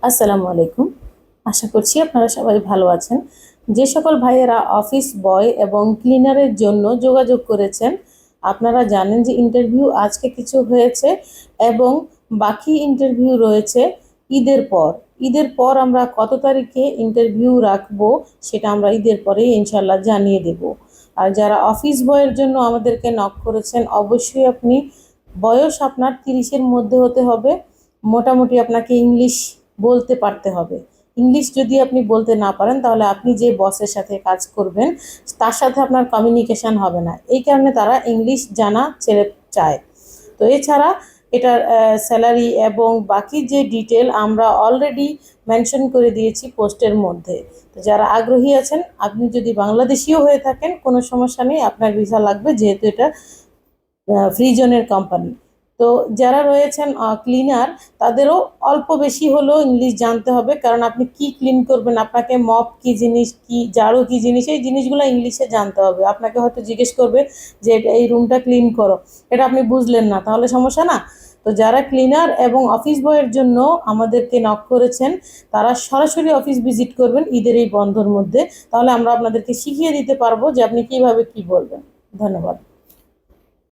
আসসালামু আলাইকুম। আশা করছি আপনারা সবাই ভালো আছেন। যে সকল ভাইয়েরা অফিস বয় এবং ক্লিনারের জন্য যোগাযোগ করেছেন, আপনারা জানেন যে ইন্টারভিউ আজকে কিছু হয়েছে এবং বাকি ইন্টারভিউ রয়েছে ঈদের পর। ঈদের পর আমরা কত তারিখে ইন্টারভিউ রাখবো সেটা আমরা ঈদের পরেই ইনশাল্লাহ জানিয়ে দেব। আর যারা অফিস বয়ের জন্য আমাদেরকে নক করেছেন, অবশ্যই আপনি বয়স আপনার 30-এর মধ্যে হতে হবে। মোটামুটি আপনাকে ইংলিশ বলতে পারতে হবে। ইংলিশ যদি আপনি বলতে না পারেন তাহলে আপনি যে বসের সাথে কাজ করবেন তার সাথে আপনার কমিউনিকেশন হবে না। এই কারণে তারা ইংলিশ জানা ছেলে চায়। তো এছাড়া এটার স্যালারি এবং বাকি যে ডিটেল আমরা অলরেডি মেনশন করে দিয়েছি পোস্টের মধ্যে। তো যারা আগ্রহী আছেন, আপনি যদি বাংলাদেশিও হয়ে থাকেন কোনো সমস্যা নেই, আপনার ভিসা লাগবে যেহেতু এটা ফ্রি জোনের কোম্পানি। তো যারা রয়েছেন ক্লিনার, তাদেরও অল্প বেশি হলেও ইংলিশ জানতে হবে, কারণ আপনি কি ক্লিন করবেন, আপনাকে মপ কি জিনিস, কি ঝাড়ু কি জিনিস, এই জিনিসগুলো ইংলিশে জানতে হবে। আপনাকে হয়তো জিজ্ঞেস করবে যে এই রুমটা ক্লিন করো, এটা আপনি বুঝলেন না, তাহলে সমস্যা না। তো যারা ক্লিনার এবং অফিস বয়ের জন্য আমাদেরকে নক করেছেন, তারা সরাসরি অফিস ভিজিট করবেন ঈদের এই বন্ধর মধ্যে, তাহলে আমরা আপনাদেরকে শিখিয়ে দিতে পারবো যে আপনি কিভাবে কি বলবেন। ধন্যবাদ।